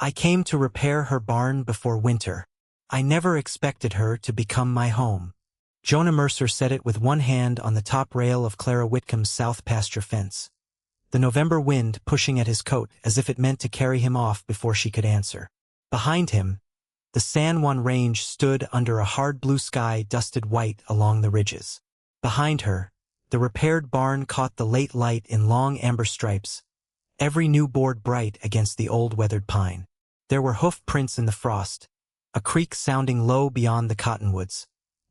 I came to repair her barn before winter. I never expected her to become my home. Jonah Mercer said it with one hand on the top rail of Clara Whitcomb's south pasture fence, the November wind pushing at his coat as if it meant to carry him off before she could answer. Behind him, the San Juan Range stood under a hard blue sky dusted white along the ridges. Behind her, the repaired barn caught the late light in long amber stripes, every new board bright against the old weathered pine. There were hoof prints in the frost, a creak sounding low beyond the cottonwoods,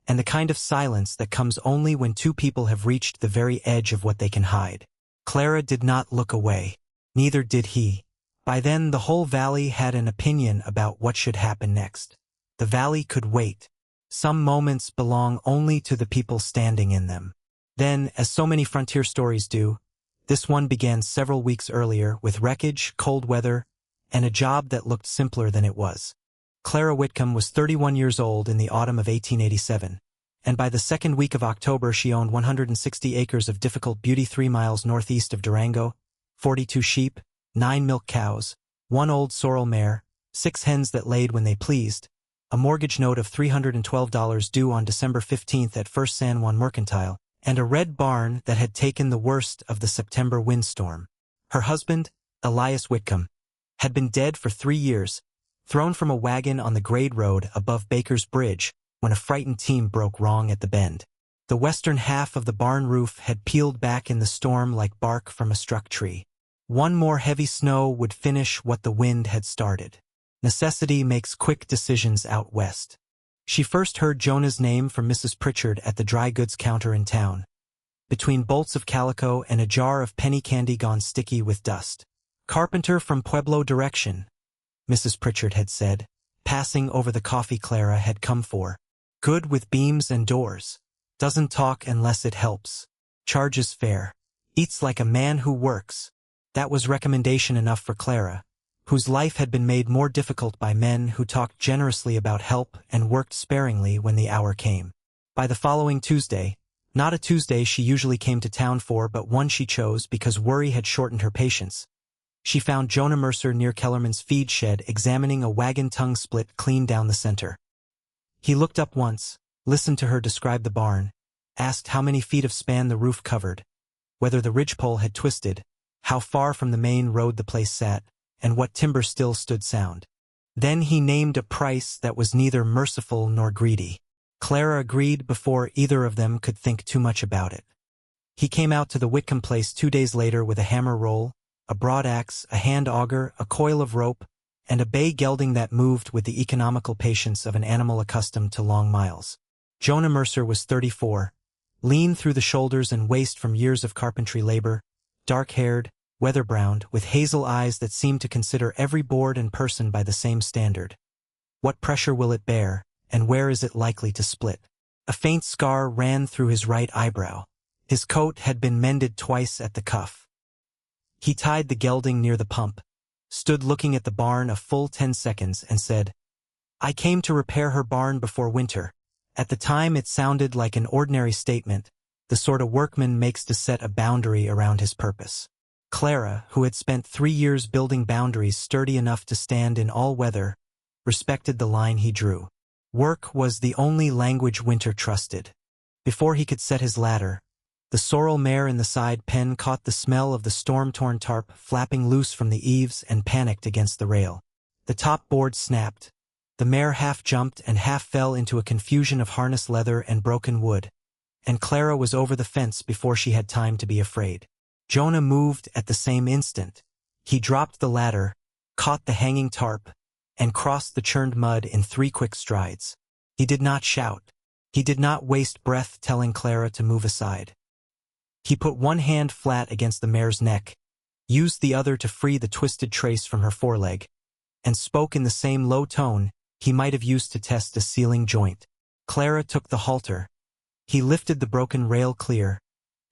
and the kind of silence that comes only when two people have reached the very edge of what they can hide. Clara did not look away. Neither did he. By then the whole valley had an opinion about what should happen next. The valley could wait. Some moments belong only to the people standing in them. Then, as so many frontier stories do, this one began several weeks earlier with wreckage, cold weather, and a job that looked simpler than it was. Clara Whitcomb was 31 years old in the autumn of 1887, and by the second week of October she owned 160 acres of difficult beauty 3 miles northeast of Durango, 42 sheep, 9 milk cows, 1 old sorrel mare, 6 hens that laid when they pleased, a mortgage note of $312 due on December 15th at First San Juan Mercantile, and a red barn that had taken the worst of the September windstorm. Her husband, Elias Whitcomb, had been dead for 3 years, thrown from a wagon on the grade road above Baker's Bridge when a frightened team broke wrong at the bend. The western half of the barn roof had peeled back in the storm like bark from a struck tree. One more heavy snow would finish what the wind had started. Necessity makes quick decisions out west. She first heard Jonah's name from Mrs. Pritchard at the dry goods counter in town, between bolts of calico and a jar of penny candy gone sticky with dust. "Carpenter from Pueblo direction," Mrs. Pritchard had said, passing over the coffee Clara had come for. "Good with beams and doors. Doesn't talk unless it helps. Charges fair. Eats like a man who works." That was recommendation enough for Clara, whose life had been made more difficult by men who talked generously about help and worked sparingly when the hour came. By the following Tuesday, not a Tuesday she usually came to town for but one she chose because worry had shortened her patience, she found Jonah Mercer near Kellerman's feed shed examining a wagon tongue split clean down the center. He looked up once, listened to her describe the barn, asked how many feet of span the roof covered, whether the ridgepole had twisted, how far from the main road the place sat, and what timber still stood sound. Then he named a price that was neither merciful nor greedy. Clara agreed before either of them could think too much about it. He came out to the Whitcomb place 2 days later with a hammer roll, a broad axe, a hand auger, a coil of rope, and a bay gelding that moved with the economical patience of an animal accustomed to long miles. Jonah Mercer was 34, lean through the shoulders and waist from years of carpentry labor, dark-haired, weather-browned, with hazel eyes that seemed to consider every board and person by the same standard. What pressure will it bear, and where is it likely to split? A faint scar ran through his right eyebrow. His coat had been mended twice at the cuff. He tied the gelding near the pump, stood looking at the barn a full 10 seconds, and said, "I came to repair her barn before winter." At the time it sounded like an ordinary statement, the sort a workman makes to set a boundary around his purpose. Clara, who had spent 3 years building boundaries sturdy enough to stand in all weather, respected the line he drew. Work was the only language Winter trusted. Before he could set his ladder, the sorrel mare in the side pen caught the smell of the storm-torn tarp flapping loose from the eaves and panicked against the rail. The top board snapped. The mare half jumped and half fell into a confusion of harness leather and broken wood, and Clara was over the fence before she had time to be afraid. Jonah moved at the same instant. He dropped the ladder, caught the hanging tarp, and crossed the churned mud in 3 quick strides. He did not shout. He did not waste breath telling Clara to move aside. He put one hand flat against the mare's neck, used the other to free the twisted trace from her foreleg, and spoke in the same low tone he might have used to test a sealing joint. Clara took the halter. He lifted the broken rail clear,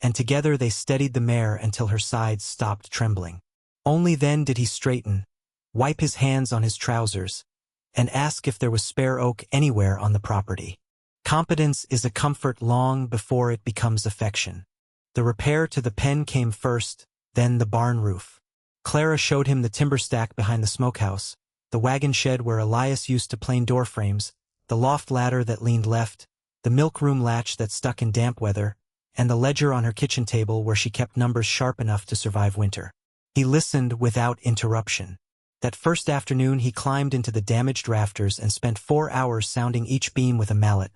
and together they steadied the mare until her sides stopped trembling. Only then did he straighten, wipe his hands on his trousers, and ask if there was spare oak anywhere on the property. Competence is a comfort long before it becomes affection. The repair to the pen came first, then the barn roof. Clara showed him the timber stack behind the smokehouse, the wagon shed where Elias used to plane door frames, the loft ladder that leaned left, the milk room latch that stuck in damp weather, and the ledger on her kitchen table where she kept numbers sharp enough to survive winter. He listened without interruption. That first afternoon he climbed into the damaged rafters and spent 4 hours sounding each beam with a mallet,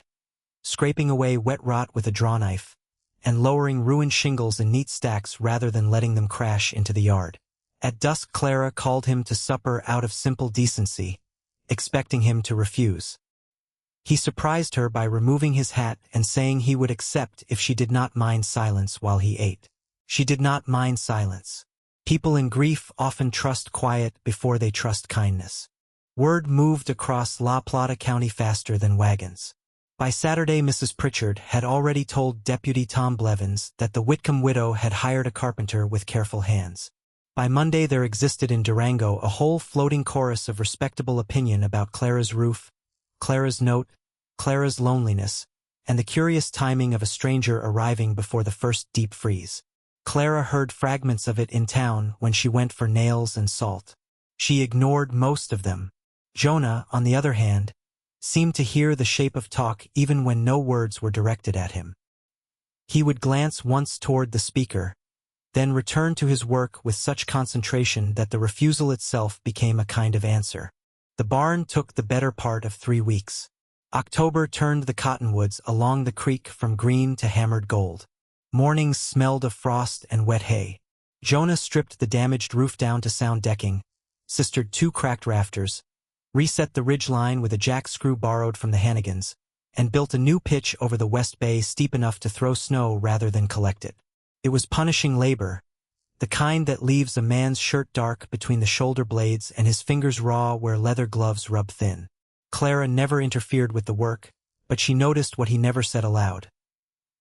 scraping away wet rot with a draw knife, and lowering ruined shingles in neat stacks rather than letting them crash into the yard. At dusk Clara called him to supper out of simple decency, expecting him to refuse. He surprised her by removing his hat and saying he would accept if she did not mind silence while he ate. She did not mind silence. People in grief often trust quiet before they trust kindness. Word moved across La Plata County faster than wagons. By Saturday, Mrs. Pritchard had already told Deputy Tom Blevins that the Whitcomb widow had hired a carpenter with careful hands. By Monday there existed in Durango a whole floating chorus of respectable opinion about Clara's roof, Clara's note, Clara's loneliness, and the curious timing of a stranger arriving before the first deep freeze. Clara heard fragments of it in town when she went for nails and salt. She ignored most of them. Jonah, on the other hand, seemed to hear the shape of talk even when no words were directed at him. He would glance once toward the speaker, then return to his work with such concentration that the refusal itself became a kind of answer. The barn took the better part of 3 weeks. October turned the cottonwoods along the creek from green to hammered gold. Mornings smelled of frost and wet hay. Jonah stripped the damaged roof down to sound decking, sistered 2 cracked rafters, reset the ridge line with a jack screw borrowed from the Hannigans, and built a new pitch over the west bay steep enough to throw snow rather than collect it. It was punishing labor, the kind that leaves a man's shirt dark between the shoulder blades and his fingers raw where leather gloves rub thin. Clara never interfered with the work, but she noticed what he never said aloud.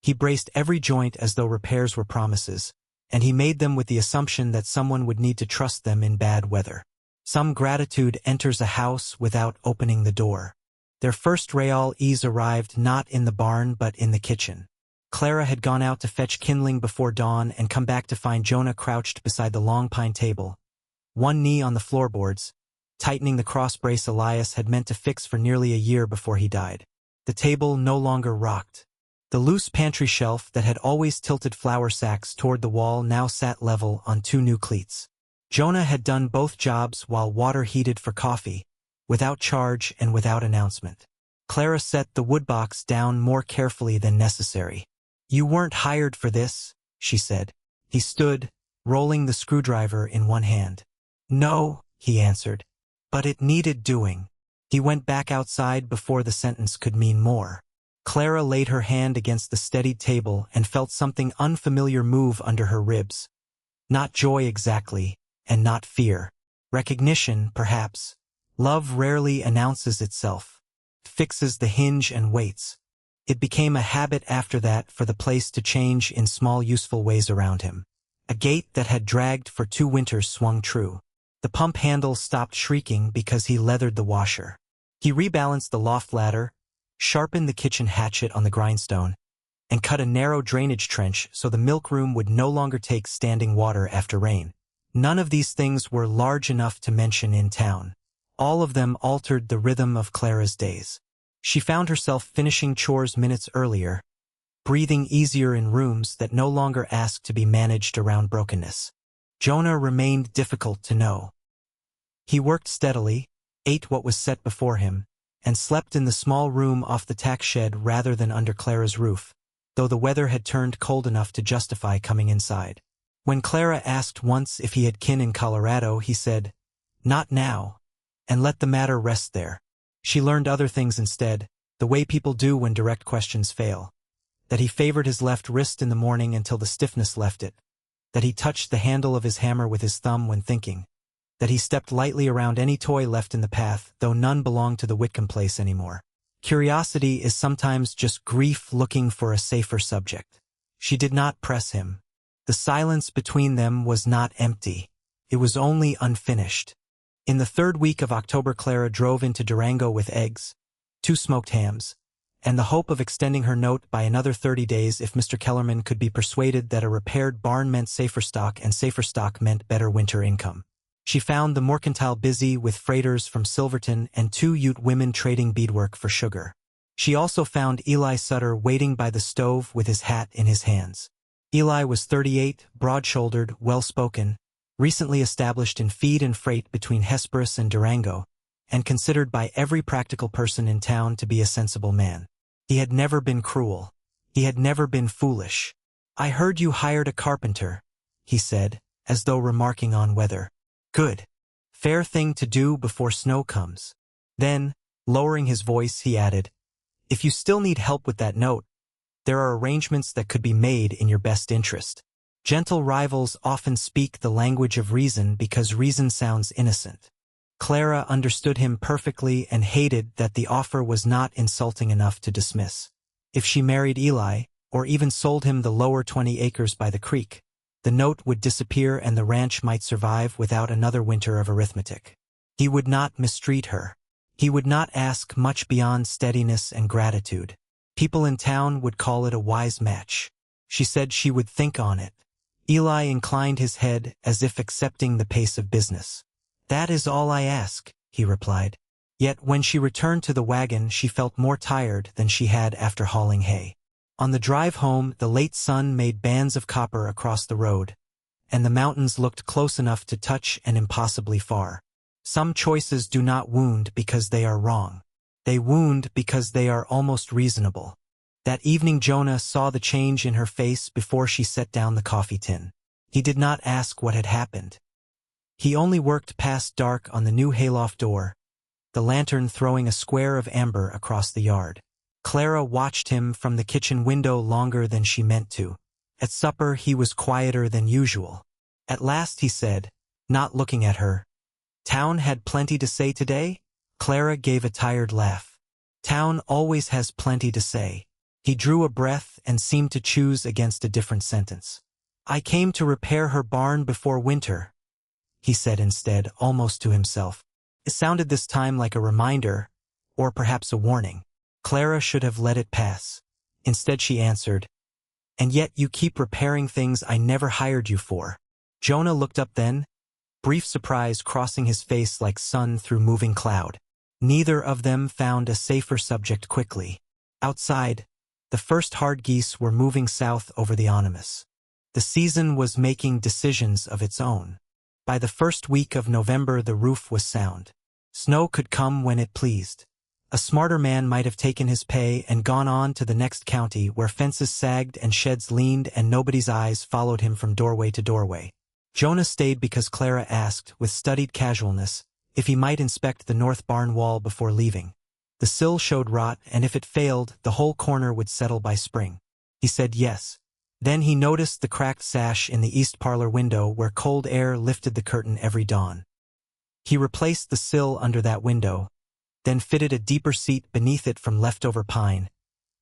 He braced every joint as though repairs were promises, and he made them with the assumption that someone would need to trust them in bad weather. Some gratitude enters a house without opening the door. Their first Real ease arrived not in the barn but in the kitchen. Clara had gone out to fetch kindling before dawn and come back to find Jonah crouched beside the long pine table, one knee on the floorboards, tightening the cross brace Elias had meant to fix for nearly a year before he died. The table no longer rocked. The loose pantry shelf that had always tilted flour sacks toward the wall now sat level on 2 new cleats. Jonah had done both jobs while water heated for coffee, without charge and without announcement. Clara set the woodbox down more carefully than necessary. "You weren't hired for this," she said. He stood, rolling the screwdriver in one hand. "No," he answered, "but it needed doing." He went back outside before the sentence could mean more. Clara laid her hand against the steadied table and felt something unfamiliar move under her ribs. Not joy exactly, and not fear. Recognition, perhaps. Love rarely announces itself, fixes the hinge and waits. It became a habit after that for the place to change in small useful ways around him. A gate that had dragged for 2 winters swung true. The pump handle stopped shrieking because he leathered the washer. He rebalanced the loft ladder, sharpened the kitchen hatchet on the grindstone, and cut a narrow drainage trench so the milk room would no longer take standing water after rain. None of these things were large enough to mention in town. All of them altered the rhythm of Clara's days. She found herself finishing chores minutes earlier, breathing easier in rooms that no longer asked to be managed around brokenness. Jonah remained difficult to know. He worked steadily, ate what was set before him, and slept in the small room off the tack shed rather than under Clara's roof, though the weather had turned cold enough to justify coming inside. When Clara asked once if he had kin in Colorado, he said, "Not now," and let the matter rest there. She learned other things instead, the way people do when direct questions fail. That he favored his left wrist in the morning until the stiffness left it. That he touched the handle of his hammer with his thumb when thinking. That he stepped lightly around any toy left in the path, though none belonged to the Whitcomb place anymore. Curiosity is sometimes just grief looking for a safer subject. She did not press him. The silence between them was not empty. It was only unfinished. In the 3rd week of October, Clara drove into Durango with eggs, 2 smoked hams, and the hope of extending her note by another 30 days if Mr. Kellerman could be persuaded that a repaired barn meant safer stock and safer stock meant better winter income. She found the mercantile busy with freighters from Silverton and 2 Ute women trading beadwork for sugar. She also found Eli Sutter waiting by the stove with his hat in his hands. Eli was 38, broad-shouldered, well-spoken, recently established in feed and freight between Hesperus and Durango, and considered by every practical person in town to be a sensible man. He had never been cruel. He had never been foolish. "I heard you hired a carpenter," he said, as though remarking on weather. "Good. Fair thing to do before snow comes." Then, lowering his voice, he added, "If you still need help with that note, there are arrangements that could be made in your best interest. Gentle rivals often speak the language of reason because reason sounds innocent." Clara understood him perfectly and hated that the offer was not insulting enough to dismiss. If she married Eli, or even sold him the lower 20 acres by the creek, the note would disappear and the ranch might survive without another winter of arithmetic. He would not mistreat her. He would not ask much beyond steadiness and gratitude. People in town would call it a wise match. She said she would think on it. Eli inclined his head as if accepting the pace of business. "That is all I ask," he replied. Yet when she returned to the wagon she felt more tired than she had after hauling hay. On the drive home the late sun made bands of copper across the road, and the mountains looked close enough to touch and impossibly far. Some choices do not wound because they are wrong. They wound because they are almost reasonable. That evening Jonah saw the change in her face before she set down the coffee tin. He did not ask what had happened. He only worked past dark on the new hayloft door, the lantern throwing a square of amber across the yard. Clara watched him from the kitchen window longer than she meant to. At supper he was quieter than usual. At last he said, not looking at her, "Town had plenty to say today?" Clara gave a tired laugh. "Town always has plenty to say." He drew a breath and seemed to choose against a different sentence. "I came to repair her barn before winter," he said instead, almost to himself. It sounded this time like a reminder, or perhaps a warning. Clara should have let it pass. Instead she answered, "And yet you keep repairing things I never hired you for." Jonah looked up then, brief surprise crossing his face like sun through moving cloud. Neither of them found a safer subject quickly. Outside, the first hard geese were moving south over the Animus. The season was making decisions of its own. By the first week of November the roof was sound. Snow could come when it pleased. A smarter man might have taken his pay and gone on to the next county where fences sagged and sheds leaned and nobody's eyes followed him from doorway to doorway. Jonah stayed because Clara asked, with studied casualness, if he might inspect the north barn wall before leaving. The sill showed rot, and if it failed, the whole corner would settle by spring. He said yes. Then he noticed the cracked sash in the east parlor window where cold air lifted the curtain every dawn. He replaced the sill under that window, then fitted a deeper seat beneath it from leftover pine,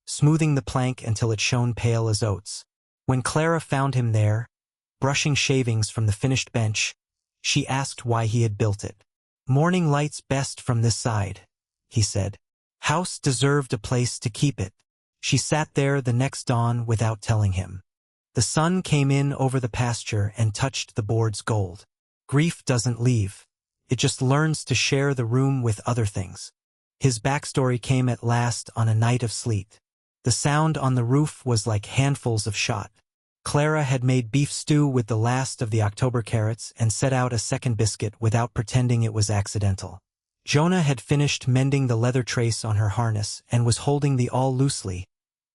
smoothing the plank until it shone pale as oats. When Clara found him there, brushing shavings from the finished bench, she asked why he had built it. "Morning light's best from this side," he said. "House deserved a place to keep it." She sat there the next dawn without telling him. The sun came in over the pasture and touched the board's gold. Grief doesn't leave. It just learns to share the room with other things. His backstory came at last on a night of sleet. The sound on the roof was like handfuls of shot. Clara had made beef stew with the last of the October carrots and set out a second biscuit without pretending it was accidental. Jonah had finished mending the leather trace on her harness and was holding the awl loosely,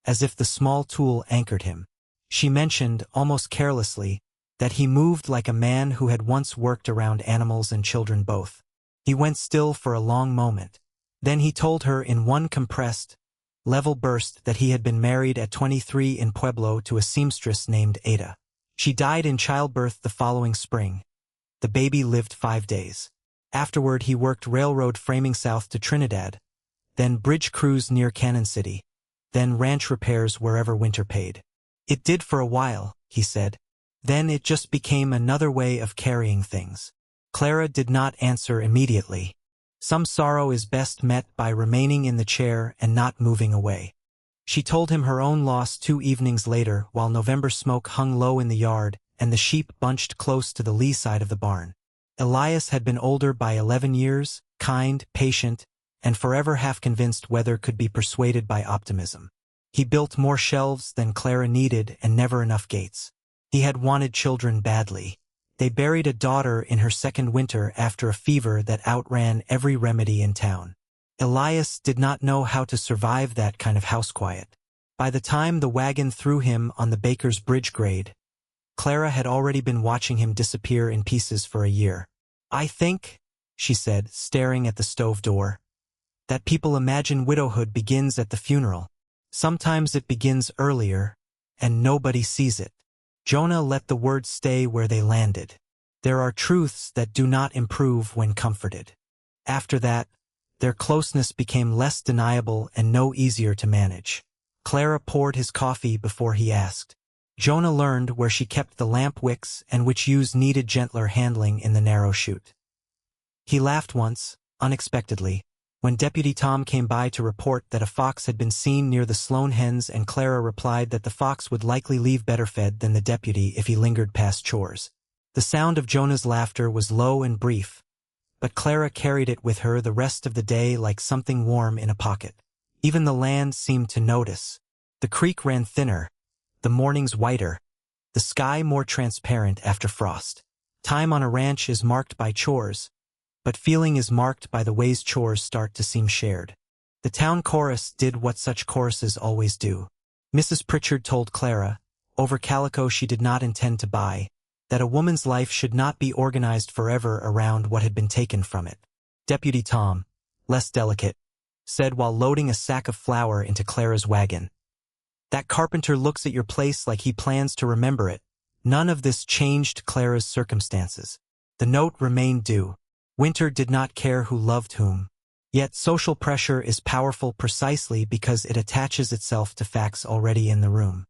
as if the small tool anchored him. She mentioned, almost carelessly, that he moved like a man who had once worked around animals and children both. He went still for a long moment. Then he told her in one compressed, level burst that he had been married at 23 in Pueblo to a seamstress named Ada. She died in childbirth the following spring. The baby lived 5 days. Afterward he worked railroad framing south to Trinidad, then bridge crews near Cannon City, then ranch repairs wherever winter paid. It did for a while, he said. Then it just became another way of carrying things. Clara did not answer immediately. Some sorrow is best met by remaining in the chair and not moving away. She told him her own loss 2 evenings later while November smoke hung low in the yard and the sheep bunched close to the lee side of the barn. Elias had been older by 11 years, kind, patient, and forever half-convinced Weather could be persuaded by optimism. He built more shelves than Clara needed and never enough gates. He had wanted children badly. They buried a daughter in her second winter after a fever that outran every remedy in town. Elias did not know how to survive that kind of house quiet. By the time the wagon threw him on the baker's bridge grade, Clara had already been watching him disappear in pieces for a year. "I think," she said, staring at the stove door, "that people imagine widowhood begins at the funeral. Sometimes it begins earlier, and nobody sees it." Jonah let the words stay where they landed. There are truths that do not improve when comforted. After that, their closeness became less deniable and no easier to manage. Clara poured his coffee before he asked. Jonah learned where she kept the lamp wicks and which use needed gentler handling in the narrow chute. He laughed once, unexpectedly, when Deputy Tom came by to report that a fox had been seen near the Sloane hens, and Clara replied that the fox would likely leave better fed than the deputy if he lingered past chores. The sound of Jonah's laughter was low and brief, but Clara carried it with her the rest of the day like something warm in a pocket. Even the land seemed to notice. The creek ran thinner, the mornings whiter, the sky more transparent after frost. Time on a ranch is marked by chores, but feeling is marked by the ways chores start to seem shared. The town chorus did what such choruses always do. Mrs. Pritchard told Clara, over calico she did not intend to buy, that a woman's life should not be organized forever around what had been taken from it. Deputy Tom, less delicate, said while loading a sack of flour into Clara's wagon, "That carpenter looks at your place like he plans to remember it." None of this changed Clara's circumstances. The note remained due. Winter did not care who loved whom. Yet social pressure is powerful precisely because it attaches itself to facts already in the room.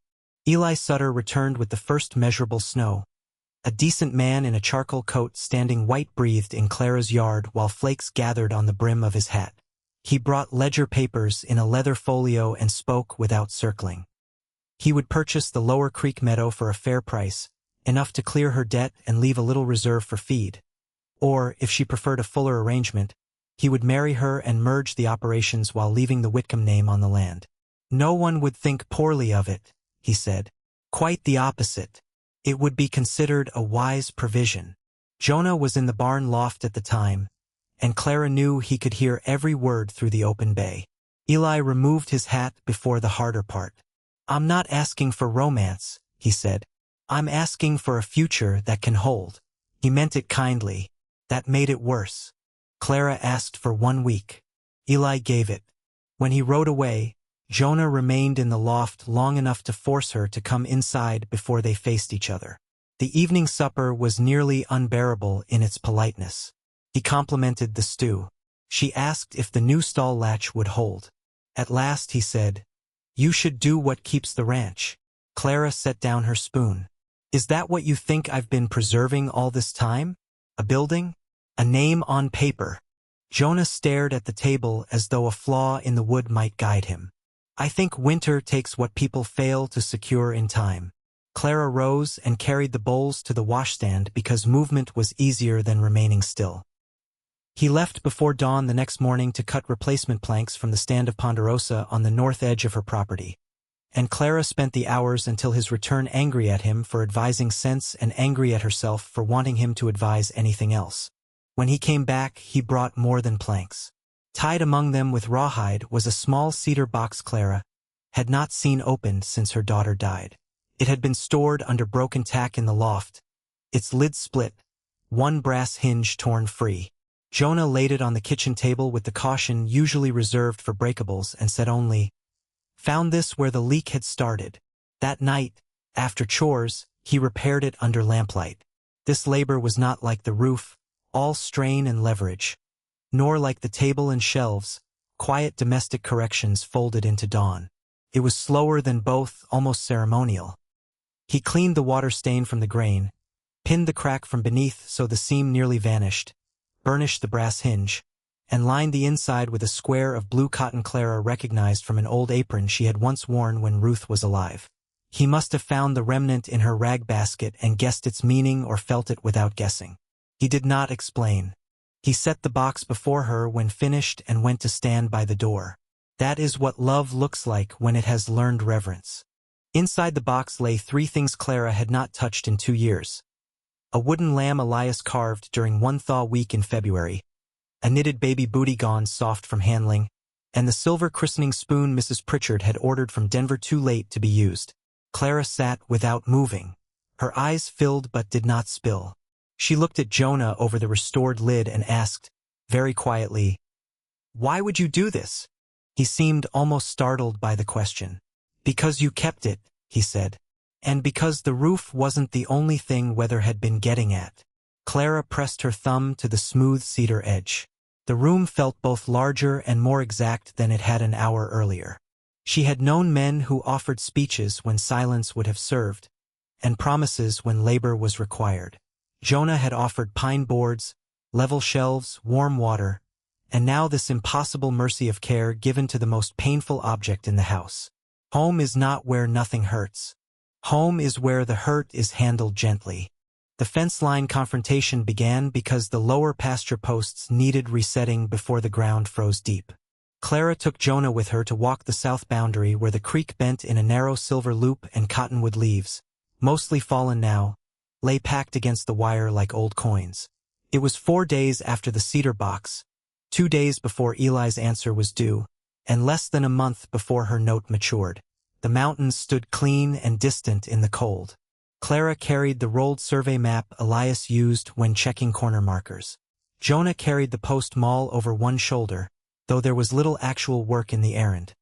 Eli Sutter returned with the first measurable snow. A decent man in a charcoal coat standing white-breathed in Clara's yard while flakes gathered on the brim of his hat. He brought ledger papers in a leather folio and spoke without circling. He would purchase the Lower Creek meadow for a fair price, enough to clear her debt and leave a little reserve for feed. Or, if she preferred a fuller arrangement, he would marry her and merge the operations while leaving the Whitcomb name on the land. "No one would think poorly of it," he said. "Quite the opposite. It would be considered a wise provision." Jonah was in the barn loft at the time, and Clara knew he could hear every word through the open bay. Eli removed his hat before the harder part. "I'm not asking for romance," he said. "I'm asking for a future that can hold." He meant it kindly. That made it worse. Clara asked for 1 week. Eli gave it. When he rode away, Jonah remained in the loft long enough to force her to come inside before they faced each other. The evening supper was nearly unbearable in its politeness. He complimented the stew. She asked if the new stall latch would hold. At last he said, "You should do what keeps the ranch." Clara set down her spoon. "Is that what you think I've been preserving all this time? A building? A name on paper?" Jonah stared at the table as though a flaw in the wood might guide him. "I think winter takes what people fail to secure in time." Clara rose and carried the bowls to the washstand because movement was easier than remaining still. He left before dawn the next morning to cut replacement planks from the stand of Ponderosa on the north edge of her property. And Clara spent the hours until his return angry at him for advising sense and angry at herself for wanting him to advise anything else. When he came back, he brought more than planks. Tied among them with rawhide was a small cedar box Clara had not seen opened since her daughter died. It had been stored under broken tack in the loft, its lid split, one brass hinge torn free. Jonah laid it on the kitchen table with the caution usually reserved for breakables and said only, "Found this where the leak had started." That night, after chores, he repaired it under lamplight. This labor was not like the roof, all strain and leverage, nor like the table and shelves, quiet domestic corrections folded into dawn. It was slower than both, almost ceremonial. He cleaned the water stain from the grain, pinned the crack from beneath so the seam nearly vanished, burnished the brass hinge, and lined the inside with a square of blue cotton Clara recognized from an old apron she had once worn when Ruth was alive. He must have found the remnant in her rag basket and guessed its meaning or felt it without guessing. He did not explain. He set the box before her when finished and went to stand by the door. That is what love looks like when it has learned reverence. Inside the box lay 3 things Clara had not touched in 2 years. A wooden lamb Elias carved during one thaw week in February, a knitted baby booty gone soft from handling, and the silver christening spoon Mrs. Pritchard had ordered from Denver too late to be used. Clara sat without moving. Her eyes filled but did not spill. She looked at Jonah over the restored lid and asked, very quietly, "Why would you do this?" He seemed almost startled by the question. "Because you kept it," he said. "And because the roof wasn't the only thing weather had been getting at." Clara pressed her thumb to the smooth cedar edge. The room felt both larger and more exact than it had an hour earlier. She had known men who offered speeches when silence would have served, and promises when labor was required. Jonah had offered pine boards, level shelves, warm water, and now this impossible mercy of care given to the most painful object in the house. Home is not where nothing hurts. Home is where the hurt is handled gently. The fence line confrontation began because the lower pasture posts needed resetting before the ground froze deep. Clara took Jonah with her to walk the south boundary where the creek bent in a narrow silver loop and cottonwood leaves, mostly fallen now, lay packed against the wire like old coins. It was 4 days after the cedar box, 2 days before Eli's answer was due, and less than a month before her note matured. The mountains stood clean and distant in the cold. Clara carried the rolled survey map Elias used when checking corner markers. Jonah carried the post mall over one shoulder, though there was little actual work in the errand.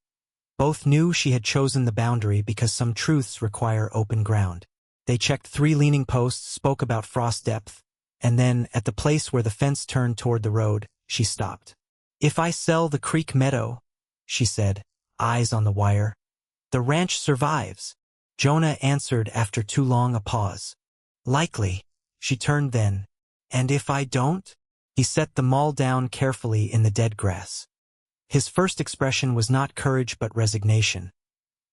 Both knew she had chosen the boundary because some truths require open ground. They checked 3 leaning posts, spoke about frost depth, and then, at the place where the fence turned toward the road, she stopped. "If I sell the creek meadow," she said, eyes on the wire, "the ranch survives." Jonah answered after too long a pause. "Likely." She turned then. "And if I don't?" He set the maul down carefully in the dead grass. His first expression was not courage but resignation.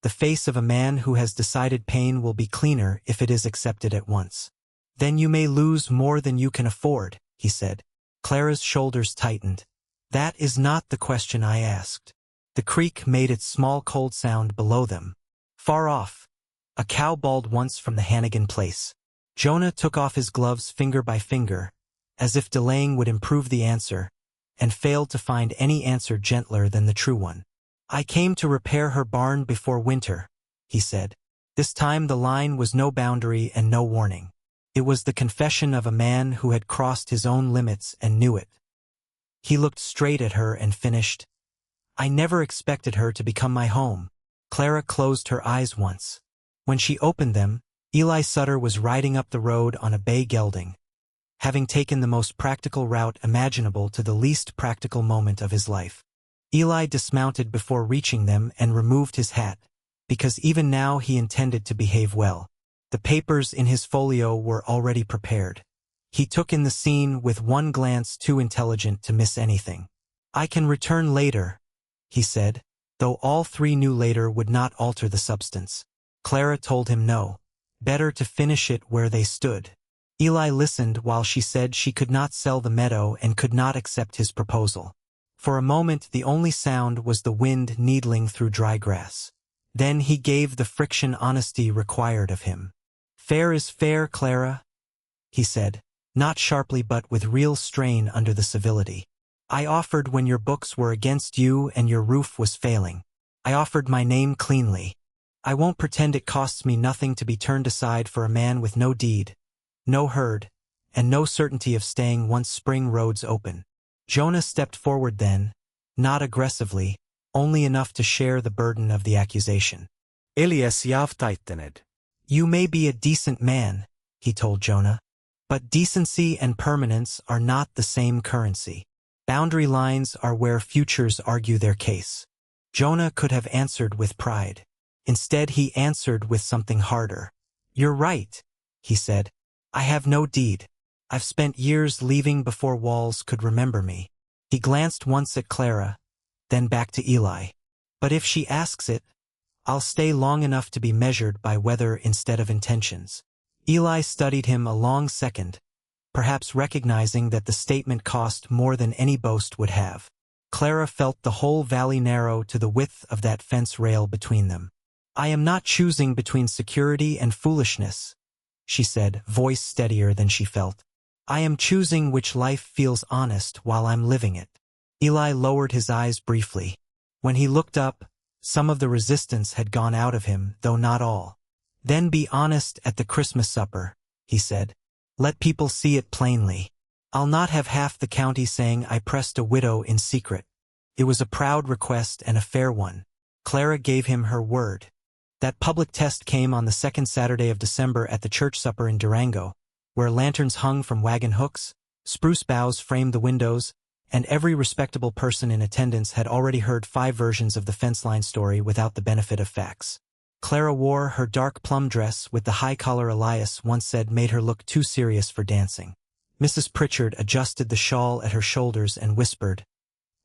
The face of a man who has decided pain will be cleaner if it is accepted at once. "Then you may lose more than you can afford," he said. Clara's shoulders tightened. "That is not the question I asked." The creek made its small cold sound below them. Far off, a cow bawled once from the Hannigan place. Jonah took off his gloves finger by finger, as if delaying would improve the answer, and failed to find any answer gentler than the true one. "I came to repair her barn before winter," he said. This time the line was no boundary and no warning. It was the confession of a man who had crossed his own limits and knew it. He looked straight at her and finished, "I never expected her to become my home." Clara closed her eyes once. When she opened them, Eli Sutter was riding up the road on a bay gelding, having taken the most practical route imaginable to the least practical moment of his life. Eli dismounted before reaching them and removed his hat, because even now he intended to behave well. The papers in his folio were already prepared. He took in the scene with one glance too intelligent to miss anything. "I can return later," he said, though all 3 knew later would not alter the substance. Clara told him no. Better to finish it where they stood. Eli listened while she said she could not sell the meadow and could not accept his proposal. For a moment the only sound was the wind needling through dry grass. Then he gave the friction honesty required of him. "Fair is fair, Clara," he said, not sharply but with real strain under the civility. "I offered when your books were against you and your roof was failing. I offered my name cleanly. I won't pretend it costs me nothing to be turned aside for a man with no deed, no herd, and no certainty of staying once spring roads open." Jonah stepped forward then, not aggressively, only enough to share the burden of the accusation. Elias Yavtaitaned. "You may be a decent man," he told Jonah, "but decency and permanence are not the same currency. Boundary lines are where futures argue their case." Jonah could have answered with pride. Instead he answered with something harder. "You're right," he said. "I have no deed. I've spent years leaving before walls could remember me." He glanced once at Clara, then back to Eli. "But if she asks it, I'll stay long enough to be measured by weather instead of intentions." Eli studied him a long second, perhaps recognizing that the statement cost more than any boast would have. Clara felt the whole valley narrow to the width of that fence rail between them. "I am not choosing between security and foolishness," she said, voice steadier than she felt. "I am choosing which life feels honest while I'm living it." Eli lowered his eyes briefly. When he looked up, some of the resistance had gone out of him, though not all. "Then be honest at the Christmas supper," he said. "Let people see it plainly. I'll not have half the county saying I pressed a widow in secret." It was a proud request and a fair one. Clara gave him her word. That public test came on the second Saturday of December at the church supper in Durango, where lanterns hung from wagon hooks, spruce boughs framed the windows, and every respectable person in attendance had already heard 5 versions of the fence line story without the benefit of facts. Clara wore her dark plum dress with the high collar Elias once said made her look too serious for dancing. Mrs. Pritchard adjusted the shawl at her shoulders and whispered,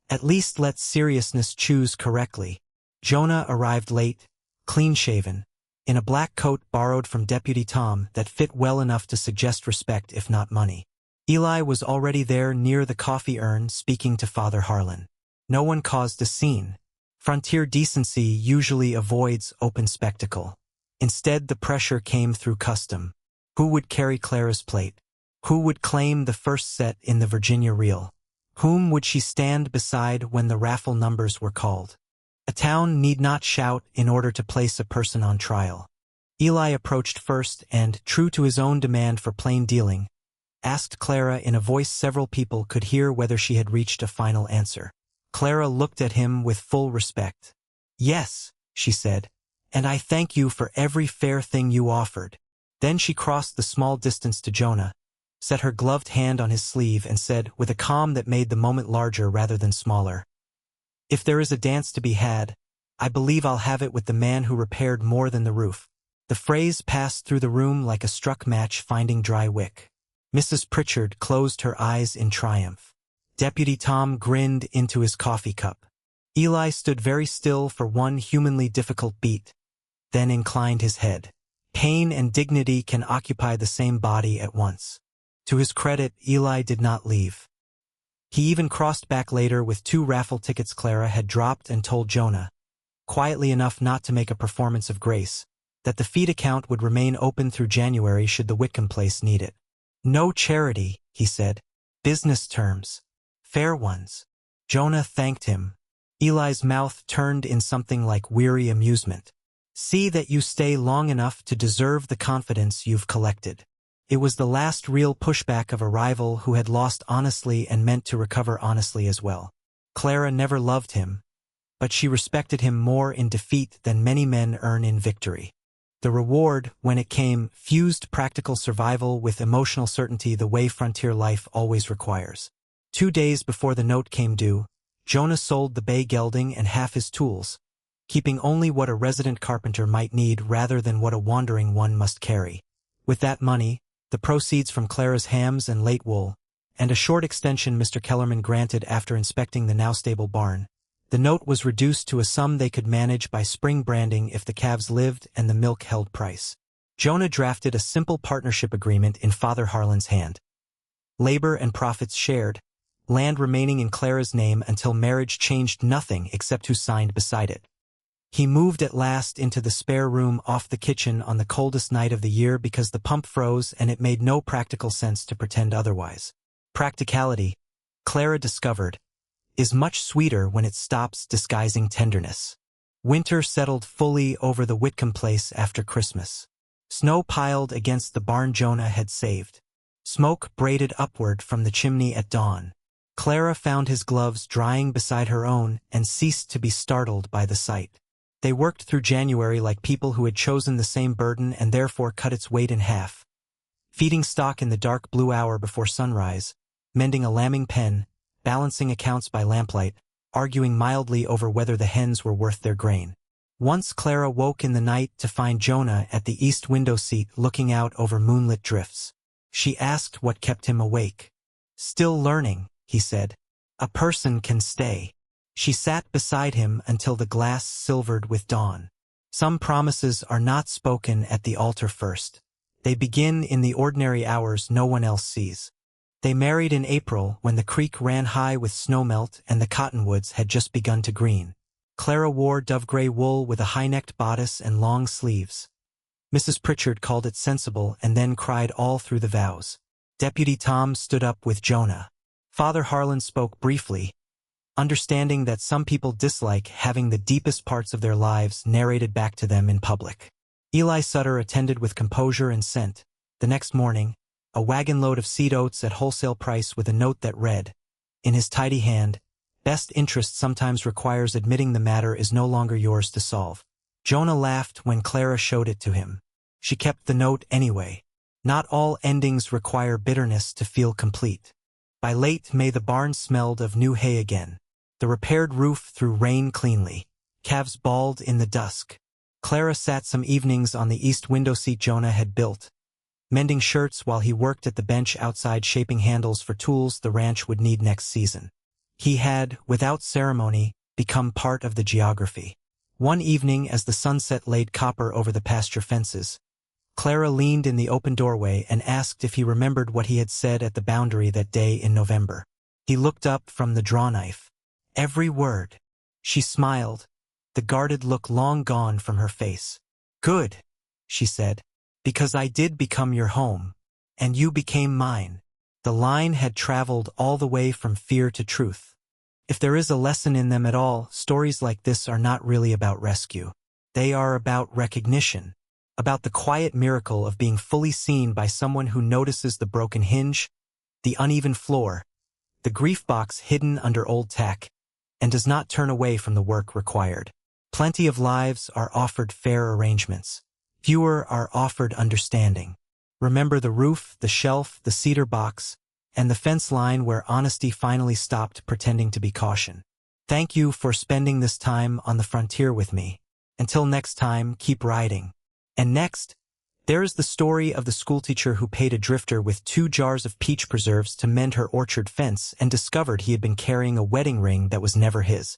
"At least let seriousness choose correctly." Jonah arrived late, clean-shaven, in a black coat borrowed from Deputy Tom that fit well enough to suggest respect if not money. Eli was already there near the coffee urn speaking to Father Harlan. No one caused a scene. Frontier decency usually avoids open spectacle. Instead, the pressure came through custom. Who would carry Clara's plate? Who would claim the first set in the Virginia reel? Whom would she stand beside when the raffle numbers were called? A town need not shout in order to place a person on trial. Eli approached first and, true to his own demand for plain dealing, asked Clara in a voice several people could hear whether she had reached a final answer. Clara looked at him with full respect. "Yes," she said, "and I thank you for every fair thing you offered." Then she crossed the small distance to Jonah, set her gloved hand on his sleeve and said, with a calm that made the moment larger rather than smaller, "If there is a dance to be had, I believe I'll have it with the man who repaired more than the roof." The phrase passed through the room like a struck match finding dry wick. Mrs. Pritchard closed her eyes in triumph. Deputy Tom grinned into his coffee cup. Eli stood very still for one humanly difficult beat, then inclined his head. Pain and dignity can occupy the same body at once. To his credit, Eli did not leave. He even crossed back later with 2 raffle tickets Clara had dropped and told Jonah, quietly enough not to make a performance of grace, that the feed account would remain open through January should the Whitcomb place need it. "No charity," he said. "Business terms. Fair ones." Jonah thanked him. Eli's mouth turned in something like weary amusement. "See that you stay long enough to deserve the confidence you've collected." It was the last real pushback of a rival who had lost honestly and meant to recover honestly as well. Clara never loved him, but she respected him more in defeat than many men earn in victory. The reward, when it came, fused practical survival with emotional certainty the way frontier life always requires. 2 days before the note came due, Jonah sold the bay gelding and half his tools, keeping only what a resident carpenter might need rather than what a wandering one must carry. With that money, the proceeds from Clara's hams and late wool, and a short extension Mr. Kellerman granted after inspecting the now-stable barn, the note was reduced to a sum they could manage by spring branding if the calves lived and the milk held price. Jonah drafted a simple partnership agreement in Father Harlan's hand. Labor and profits shared, land remaining in Clara's name until marriage changed nothing except who signed beside it. He moved at last into the spare room off the kitchen on the coldest night of the year because the pump froze and it made no practical sense to pretend otherwise. Practicality, Clara discovered, is much sweeter when it stops disguising tenderness. Winter settled fully over the Whitcomb place after Christmas. Snow piled against the barn Jonah had saved. Smoke braided upward from the chimney at dawn. Clara found his gloves drying beside her own and ceased to be startled by the sight. They worked through January like people who had chosen the same burden and therefore cut its weight in half. Feeding stock in the dark blue hour before sunrise, mending a lambing pen, balancing accounts by lamplight, arguing mildly over whether the hens were worth their grain. Once Clara woke in the night to find Jonah at the east window seat looking out over moonlit drifts. She asked what kept him awake. "Still learning," he said. "A person can stay." She sat beside him until the glass silvered with dawn. Some promises are not spoken at the altar first. They begin in the ordinary hours no one else sees. They married in April when the creek ran high with snowmelt and the cottonwoods had just begun to green. Clara wore dove-gray wool with a high-necked bodice and long sleeves. Mrs. Pritchard called it sensible and then cried all through the vows. Deputy Tom stood up with Jonah. Father Harlan spoke briefly, understanding that some people dislike having the deepest parts of their lives narrated back to them in public. Eli Sutter attended with composure and sent, the next morning, a wagon-load of seed oats at wholesale price with a note that read, in his tidy hand, "Best interest sometimes requires admitting the matter is no longer yours to solve." Jonah laughed when Clara showed it to him. She kept the note anyway. Not all endings require bitterness to feel complete. By late May the barn smelled of new hay again. The repaired roof threw rain cleanly. Calves bawled in the dusk. Clara sat some evenings on the east window seat Jonah had built, mending shirts while he worked at the bench outside shaping handles for tools the ranch would need next season. He had, without ceremony, become part of the geography. One evening as the sunset laid copper over the pasture fences, Clara leaned in the open doorway and asked if he remembered what he had said at the boundary that day in November. He looked up from the draw knife. Every word. She smiled, the guarded look long gone from her face. "Good," she said, "because I did become your home, and you became mine." The line had traveled all the way from fear to truth. If there is a lesson in them at all, stories like this are not really about rescue. They are about recognition, about the quiet miracle of being fully seen by someone who notices the broken hinge, the uneven floor, the grief box hidden under old tack, and does not turn away from the work required. Plenty of lives are offered fair arrangements. Fewer are offered understanding. Remember the roof, the shelf, the cedar box, and the fence line where honesty finally stopped pretending to be caution. Thank you for spending this time on the frontier with me. Until next time, keep riding. And next, there is the story of the schoolteacher who paid a drifter with 2 jars of peach preserves to mend her orchard fence and discovered he had been carrying a wedding ring that was never his.